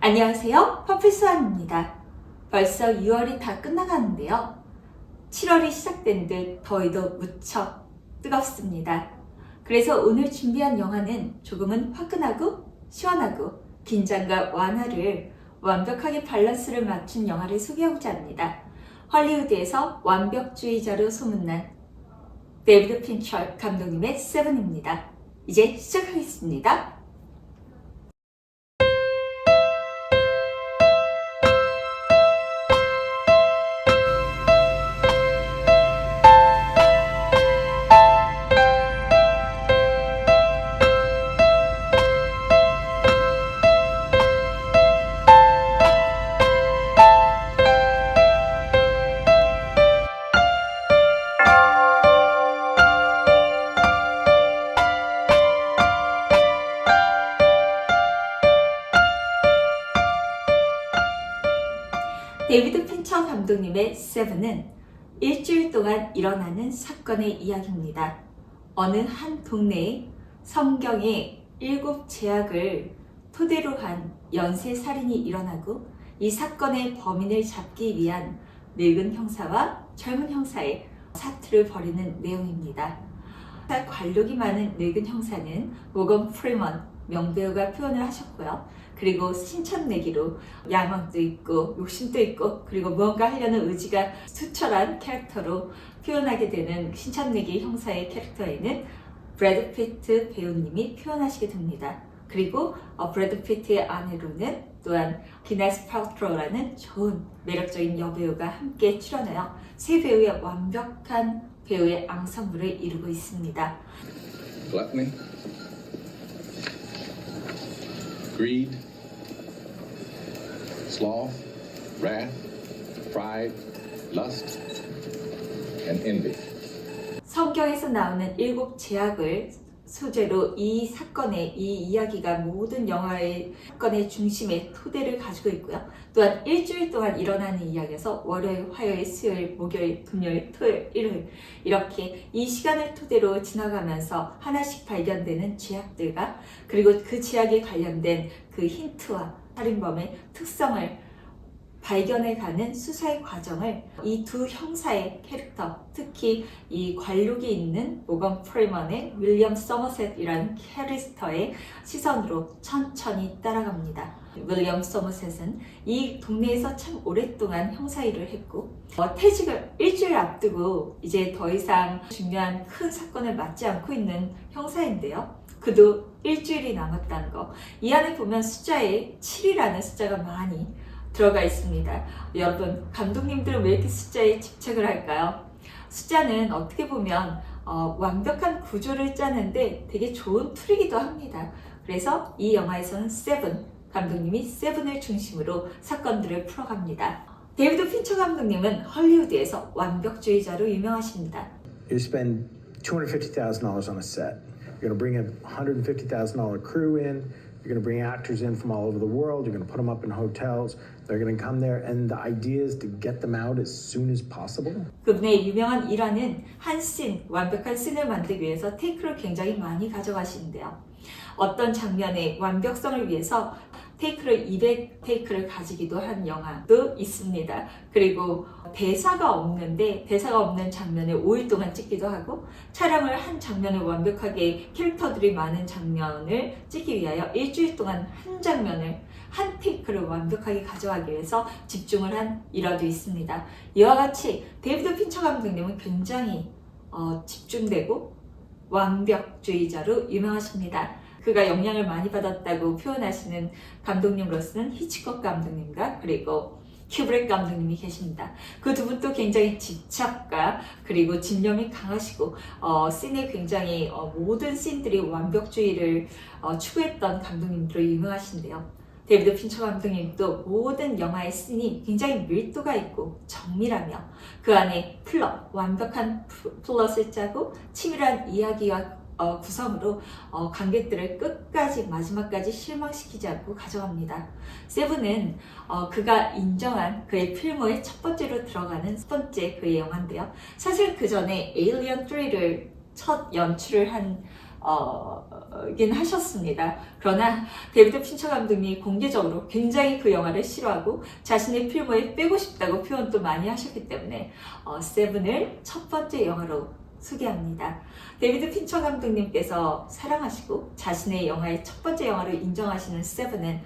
안녕하세요. 퍼플스완입니다. 벌써 6월이 다 끝나가는데요. 7월이 시작된 듯 더위도 무척 뜨겁습니다. 그래서 오늘 준비한 영화는 조금은 화끈하고 시원하고 긴장과 완화를 완벽하게 밸런스를 맞춘 영화를 소개하고자 합니다. 헐리우드에서 완벽주의자로 소문난 데이비드 핀처 감독님의 세븐입니다. 이제 시작하겠습니다. 데이비드 핀처 감독님의 세븐은 일주일 동안 일어나는 사건의 이야기입니다. 어느 한 동네에 성경의 7 제약을 토대로 한 연쇄 살인이 일어나고 이 사건의 범인을 잡기 위한 늙은 형사와 젊은 형사의 사투를 벌이는 내용입니다. 관록이 많은 늙은 형사는 모건 프리먼 명배우가 표현을 하셨고요. 그리고 신천내기로 야망도 있고 욕심도 있고 그리고 무언가 하려는 의지가 투철한 캐릭터로 표현하게 되는 신천내기 형사의 캐릭터에는 브래드 피트 배우님이 표현하시게 됩니다. 그리고 브래드 피트의 아내로는 또한 기네스 팔트로우라는 좋은 매력적인 여배우가 함께 출연하여 세 배우의 완벽한 배우의 앙상블을 이루고 있습니다. Gluttony, greed, sloth, wrath, pride, lust, and envy. 성경에서 나오는 7 제약을 소재로 이 사건의 이 이야기가 모든 영화의 사건의 중심의 토대를 가지고 있고요. 또한 일주일 동안 일어나는 이야기여서 월요일, 화요일, 수요일, 목요일, 금요일, 토요일, 일요일 이렇게 이 시간을 토대로 지나가면서 하나씩 발견되는 제약들과 그리고 그 제약에 관련된 그 힌트와 살인범의 특성을 발견해가는 수사의 과정을 이 두 형사의 캐릭터, 특히 이 관록이 있는 모건 프리먼의 윌리엄 서머셋이라는 캐릭터의 시선으로 천천히 따라갑니다. 윌리엄 서머셋은 이 동네에서 참 오랫동안 형사 일을 했고 퇴직을 일주일 앞두고 이제 더 이상 중요한 큰 사건을 맡지 않고 있는 형사인데요. 그도 일주일이 남았다는 거. 이 안에 보면 숫자에 7이라는 숫자가 많이 들어가 있습니다. 여러분, 감독님들은 왜 이렇게 숫자에 집착을 할까요? 숫자는 어떻게 보면 완벽한 구조를 짜는데 되게 좋은 툴이기도 합니다. 그래서 이 영화에서는 세븐, 감독님이 세븐을 중심으로 사건들을 풀어갑니다. 데이비드 핀처 감독님은 헐리우드에서 완벽주의자로 유명하십니다. You spend $250,000 on a set. You're going to bring a $150,000 crew in. You're going to bring actors in from all over the world. You're going to put them up in hotels. They're going to come there, and the idea is to get them out as soon as possible. 그분의 유명한 일화는 한 씬, 완벽한 씬을 만들기 위해서 테이크를 굉장히 많이 가져가시는데요. 어떤 장면의 완벽성을 위해서 테이크를 200테이크를 가지기도 한 영화도 있습니다. 그리고 대사가 없는 장면을 5일 동안 찍기도 하고 촬영을 한 장면을 완벽하게 캐릭터들이 많은 장면을 찍기 위하여 일주일 동안 한 장면을 한 테이크를 완벽하게 가져가기 위해서 집중을 한 일화도 있습니다. 이와 같이 데이비드 핀처 감독님은 굉장히 집중되고 완벽주의자로 유명하십니다. 그가 영향을 많이 받았다고 표현하시는 감독님으로서는 히치콕 감독님과 그리고 큐브릭 감독님이 계십니다. 그 두 분도 굉장히 집착과 그리고 집념이 강하시고 씬에 굉장히 모든 씬들이 완벽주의를 추구했던 감독님들로 유명하신데요. 데이비드 핀처 감독님도 모든 영화의 씬이 굉장히 밀도가 있고 정밀하며 그 안에 플롯, 완벽한 플롯을 짜고 치밀한 이야기와 구성으로 관객들을 끝까지 마지막까지 실망시키지 않고 가져갑니다. 세븐은 그가 인정한 그의 필모의 첫 번째로 들어가는 첫 번째 그의 영화인데요. 사실 그 전에 에일리언 3를 첫 연출을 한 긴 하셨습니다. 그러나 데이비드 핀처 감독님이 공개적으로 굉장히 그 영화를 싫어하고 자신의 필모에 빼고 싶다고 표현도 많이 하셨기 때문에 세븐을 첫 번째 영화로 소개합니다. 데이비드 핀처 감독님께서 사랑하시고 자신의 영화의 첫 번째 영화로 인정하시는 세븐은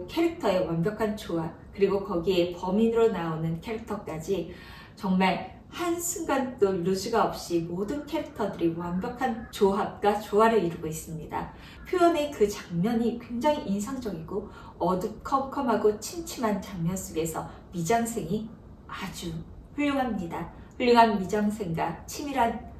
캐릭터의 완벽한 조화, 그리고 거기에 범인으로 나오는 캐릭터까지 정말 한순간도 루즈가 없이 모든 캐릭터들이 완벽한 조합과 조화를 이루고 있습니다. 표현의 그 장면이 굉장히 인상적이고 어두컴컴하고 침침한 장면 속에서 미장센이 아주 훌륭합니다. 훌륭한 미장센과 치밀한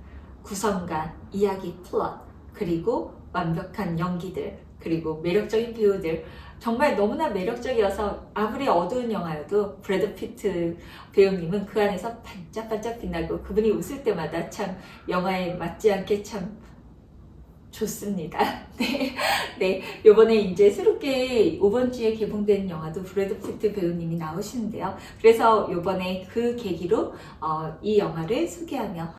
구성과 이야기 플롯, 그리고 완벽한 연기들, 그리고 매력적인 배우들, 정말 너무나 매력적이어서 아무리 어두운 영화여도 브래드 피트 배우님은 그 안에서 반짝반짝 빛나고 그분이 웃을 때마다 참 영화에 맞지 않게 참 좋습니다. 네, 요번에 이제 새롭게 이번 주에 개봉된 영화도 브래드 피트 배우님이 나오시는데요. 그래서 요번에 그 계기로 이 영화를 소개하며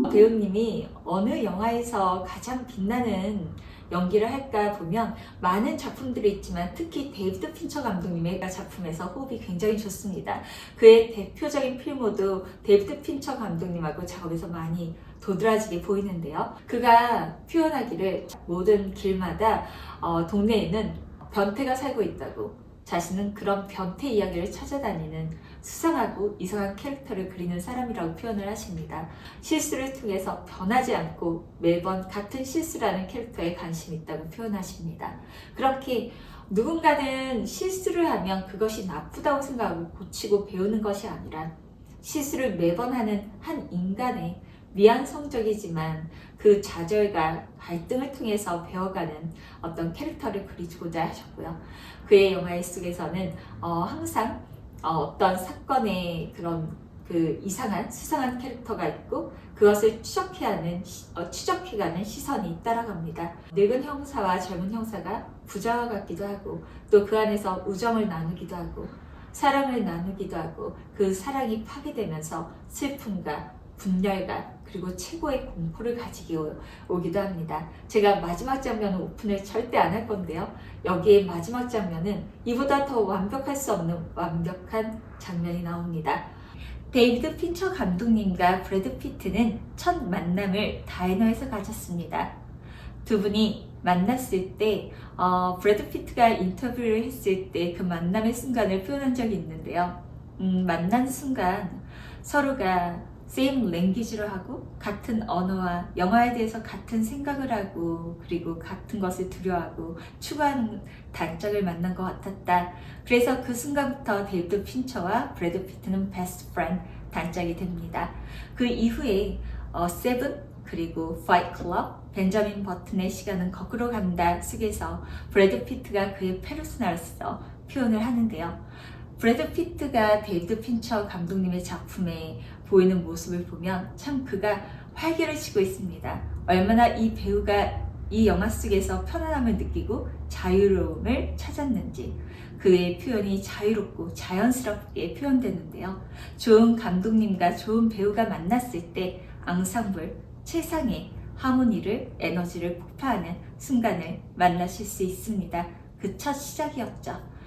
배우님이 어느 영화에서 가장 빛나는 연기를 할까 보면 많은 작품들이 있지만 특히 데이비드 핀처 감독님의 작품에서 호흡이 굉장히 좋습니다. 그의 대표적인 필모도 데이비드 핀처 감독님하고 작업에서 많이 도드라지게 보이는데요. 그가 표현하기를 모든 길마다 동네에는 변태가 살고 있다고, 자신은 그런 변태 이야기를 찾아다니는 수상하고 이상한 캐릭터를 그리는 사람이라고 표현을 하십니다. 실수를 통해서 변하지 않고 매번 같은 실수라는 캐릭터에 관심이 있다고 표현하십니다. 그렇게 누군가는 실수를 하면 그것이 나쁘다고 생각하고 고치고 배우는 것이 아니라 실수를 매번 하는 한 인간의 미완성적이지만 그 좌절과 갈등을 통해서 배워가는 어떤 캐릭터를 그리고자 하셨고요. 그의 영화 속에서는 항상 어떤 사건의 그런 그 이상한 수상한 캐릭터가 있고 그것을 추적해가는 시선이 따라갑니다. 늙은 형사와 젊은 형사가 부자와 같기도 하고 또 그 안에서 우정을 나누기도 하고 사랑을 나누기도 하고 그 사랑이 파괴되면서 슬픔과 분열과 그리고 최고의 공포를 가지고 오기도 합니다. 제가 마지막 장면 오픈을 절대 안 할 건데요. 여기에 마지막 장면은 이보다 더 완벽할 수 없는 완벽한 장면이 나옵니다. 데이비드 핀처 감독님과 브래드 피트는 첫 만남을 다이너에서 가졌습니다. 두 분이 만났을 때 브래드 피트가 인터뷰를 했을 때 그 만남의 순간을 표현한 적이 있는데요. 만난 순간 서로가 same language를 하고 같은 언어와 영화에 대해서 같은 생각을 하고 그리고 같은 것을 두려워하고 추구하는 단짝을 만난 것 같았다. 그래서 그 순간부터 데이비드 핀처와 브래드 피트는 베스트 프렌드 단짝이 됩니다. 그 이후에 세븐 그리고 파이트 클럽, 벤자민 버튼의 시간은 거꾸로 간다 속에서 브래드 피트가 그의 페르소나로서 표현을 하는데요. 브래드 피트가 데이비드 핀처 감독님의 작품에 보이는 모습을 보면 참 그가 활기를 치고 있습니다. 얼마나 이 배우가 이 영화 속에서 편안함을 느끼고 자유로움을 찾았는지 그의 표현이 자유롭고 자연스럽게 표현되는데요. 좋은 감독님과 좋은 배우가 만났을 때 앙상블 최상의 하모니를 에너지를 폭파하는 순간을 만나실 수 있습니다. 그 첫 시작이었죠.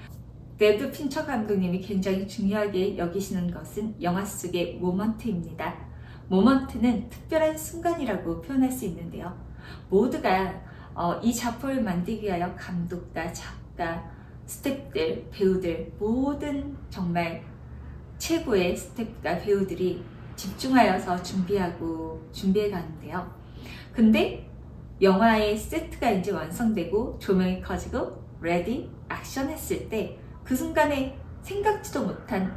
데이비드 핀처 감독님이 굉장히 중요하게 여기시는 것은 영화 속의 모먼트입니다. 모먼트는 특별한 순간이라고 표현할 수 있는데요. 모두가 이 작품을 만들기 위하여 감독과 작가, 스태프들, 배우들 모든 정말 최고의 스태프과 배우들이 집중하여서 준비해 가는데요. 근데 영화의 세트가 이제 완성되고 조명이 켜지고 레디, 액션 했을 때 그 순간에 생각지도 못한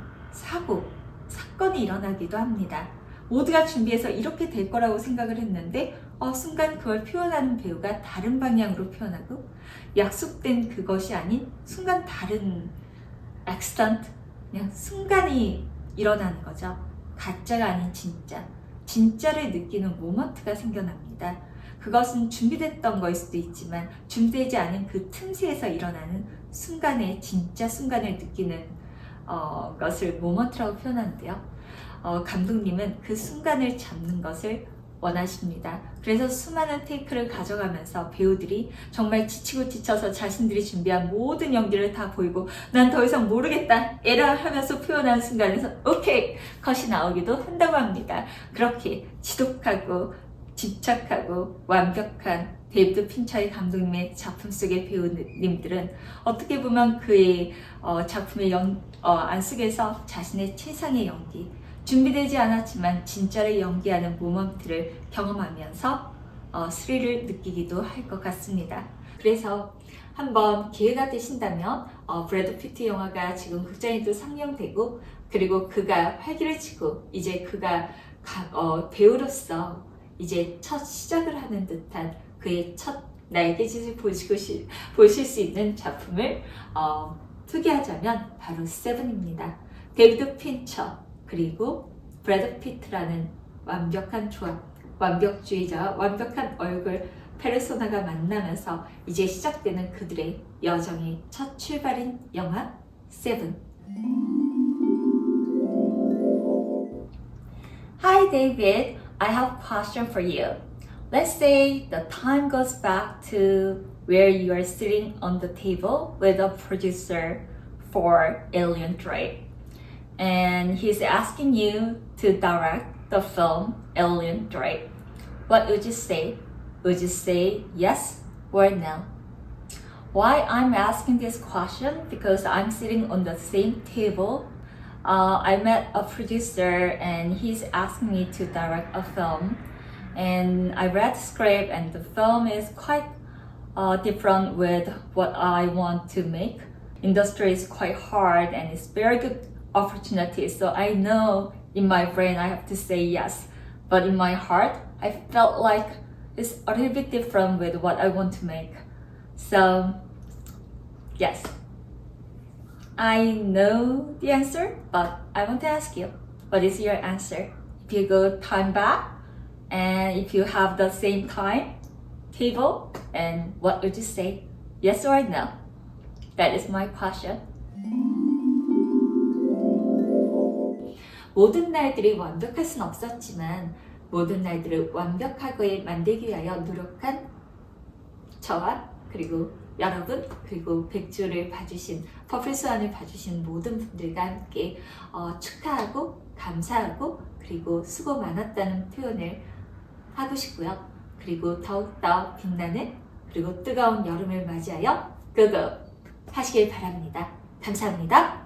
사건이 일어나기도 합니다. 모두가 준비해서 이렇게 될 거라고 생각을 했는데 순간 그걸 표현하는 배우가 다른 방향으로 표현하고 약속된 그것이 아닌 순간 다른 액시던트, 그냥 순간이 일어나는 거죠. 가짜가 아닌 진짜를 느끼는 모먼트가 생겨납니다. 그것은 준비됐던 거일 수도 있지만 준비되지 않은 그 틈새에서 일어나는 순간의 진짜 순간을 느끼는 것을 모먼트라고 표현하는데요. 감독님은 그 순간을 잡는 것을 원하십니다. 그래서 수많은 테이크를 가져가면서 배우들이 정말 지치고 지쳐서 자신들이 준비한 모든 연기를 다 보이고 난 더 이상 모르겠다 에라 하면서 표현하는 순간에서 오케이 컷이 나오기도 한다고 합니다. 그렇게 지독하고 집착하고 완벽한 데이비드 핀처의 감독님의 작품 속의 배우님들은 어떻게 보면 그의 작품의 안속에서 자신의 최상의 연기, 준비되지 않았지만 진짜로 연기하는 모먼트를 경험하면서 스릴을 느끼기도 할 것 같습니다. 그래서 한번 기회가 되신다면 브래드 피트 영화가 지금 극장에도 상영되고 그리고 그가 활기를 치고 이제 그가 배우로서 이제 첫 시작을 하는 듯한 그의 첫 날개짓을 보실 수 있는 작품을 소개하자면 바로 세븐입니다. 데이비드 핀처 그리고 브래드 피트라는 완벽한 조합, 완벽주의자와 완벽한 얼굴 페르소나가 만나면서 이제 시작되는 그들의 여정의 첫 출발인 영화 세븐. Hi David, I have a question for you. Let's say the time goes back to where you are sitting on the table with a producer for Alien Drake. And he's asking you to direct the film Alien Drake. What would you say? Would you say yes or no? Why I'm asking this question? Because I'm sitting on the same table. I met a producer and he's asking me to direct a film. And I read the script and the film is quite different with what I want to make. Industry is quite hard and it's very good opportunity. So I know in my brain I have to say yes. But in my heart, I felt like it's a little bit different with what I want to make. So yes. I know the answer, but I want to ask you, what is your answer? If you go time back, and if you have the same time table, and what would you say? Yes or no? That is my question. 모든 날들이 완벽할 순 없었지만 모든 날들을 완벽하게 만들기 위하여 노력한 저와 그리고 여러분 그리고 백주를 봐주신 퍼플스완을 봐주신 모든 분들과 함께 축하하고 감사하고 그리고 수고 많았다는 표현을 하고 싶고요. 그리고 더욱더 빛나는 그리고 뜨거운 여름을 맞이하여 고고 하시길 바랍니다. 감사합니다.